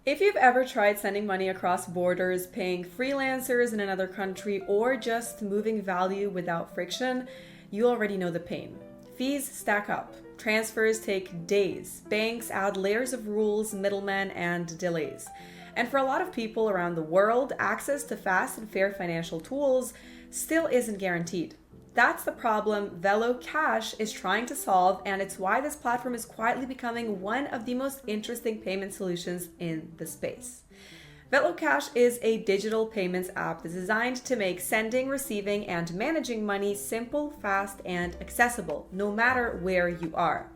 If you've ever tried sending money across borders, paying freelancers in another country, or just moving value without friction, you already know the pain. Fees stack up. Transfers take days. Banks add layers of rules, middlemen, and delays. And for a lot of people around the world, access to fast and fair financial tools still isn't guaranteed. That's the problem Velo Cash is trying to solve, and it's why this platform is quietly becoming one of the most interesting payment solutions in the space. Velo Cash is a digital payments app that's designed to make sending, receiving, and managing money simple, fast, and accessible, no matter where you are.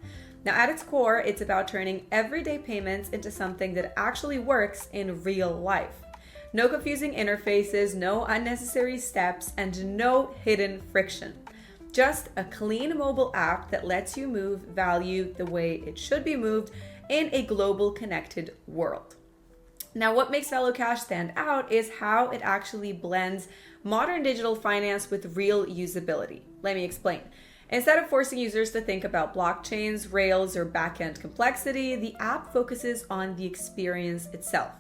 Now, at its core, it's about turning everyday payments into something that actually works in real life. No confusing interfaces, no unnecessary steps, and no hidden friction. Just a clean mobile app that lets you move value the way it should be moved in a global connected world. Now, what makes Velo Cash stand out is how it actually blends modern digital finance with real usability. Let me explain. Instead of forcing users to think about blockchains, rails, or backend complexity, the app focuses on the experience itself.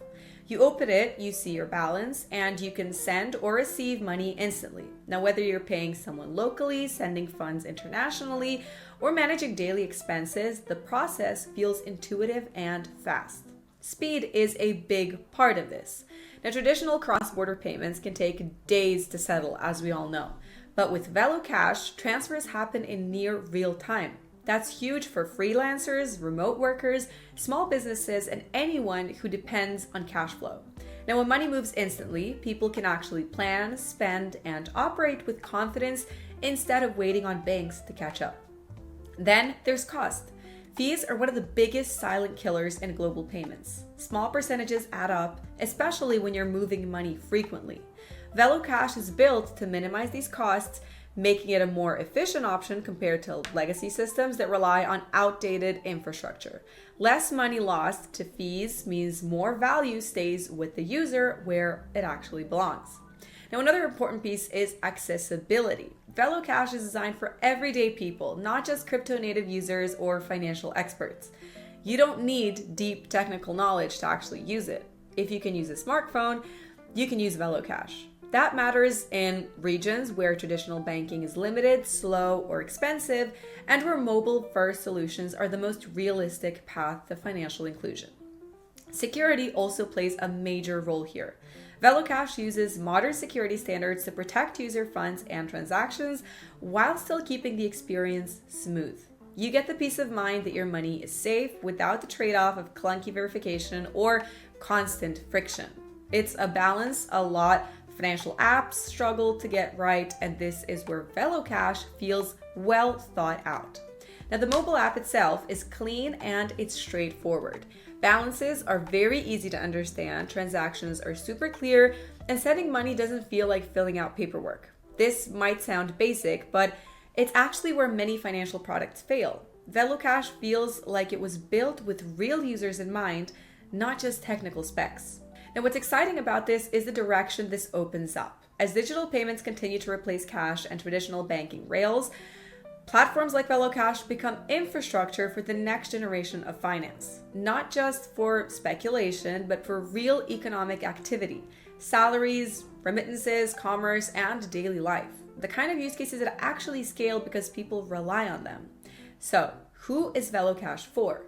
You open it, you see your balance, and you can send or receive money instantly. Now, whether you're paying someone locally, sending funds internationally, or managing daily expenses, the process feels intuitive and fast. Speed is a big part of this. Now, traditional cross-border payments can take days to settle, as we all know. But with Velo Cash, transfers happen in near real time. That's huge for freelancers, remote workers, small businesses, and anyone who depends on cash flow. Now, when money moves instantly, people can actually plan, spend, and operate with confidence instead of waiting on banks to catch up. Then there's cost. Fees are one of the biggest silent killers in global payments. Small percentages add up, especially when you're moving money frequently. Velo Cash is built to minimize these costs, making it a more efficient option compared to legacy systems that rely on outdated infrastructure. Less money lost to fees means more value stays with the user where it actually belongs. Now, another important piece is accessibility. Velo Cash is designed for everyday people, not just crypto native users or financial experts. You don't need deep technical knowledge to actually use it. If you can use a smartphone, you can use Velo Cash. That matters in regions where traditional banking is limited, slow, or expensive, and where mobile-first solutions are the most realistic path to financial inclusion. Security also plays a major role here. Velo Cash uses modern security standards to protect user funds and transactions while still keeping the experience smooth. You get the peace of mind that your money is safe without the trade-off of clunky verification or constant friction. It's a balance a lot financial apps struggle to get right, and this is where Velo Cash feels well thought out. Now, the mobile app itself is clean and it's straightforward. Balances are very easy to understand, transactions are super clear, and sending money doesn't feel like filling out paperwork. This might sound basic, but it's actually where many financial products fail. Velo Cash feels like it was built with real users in mind, not just technical specs. Now, what's exciting about this is the direction this opens up. As digital payments continue to replace cash and traditional banking rails, platforms like Velo Cash become infrastructure for the next generation of finance, not just for speculation, but for real economic activity, salaries, remittances, commerce, and daily life. The kind of use cases that actually scale because people rely on them. So, who is Velo Cash for?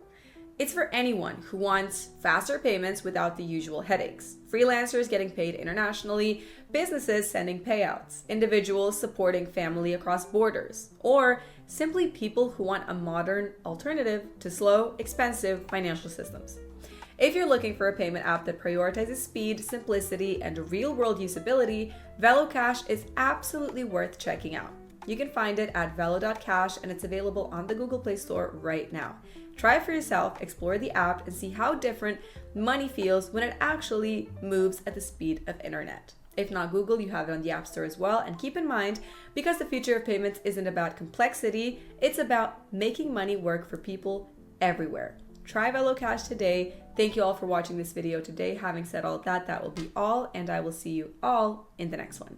It's for anyone who wants faster payments without the usual headaches. Freelancers getting paid internationally, businesses sending payouts, individuals supporting family across borders, or simply people who want a modern alternative to slow, expensive financial systems. If you're looking for a payment app that prioritizes speed, simplicity, and real-world usability, Velo Cash is absolutely worth checking out. You can find it at velo.cash, and it's available on the Google Play Store right now. Try it for yourself, explore the app, and see how different money feels when it actually moves at the speed of internet. If not Google, you have it on the App Store as well. And keep in mind, because the future of payments isn't about complexity, it's about making money work for people everywhere. Try Velo Cash today. Thank you all for watching this video today. Having said all of that, that will be all, and I will see you all in the next one.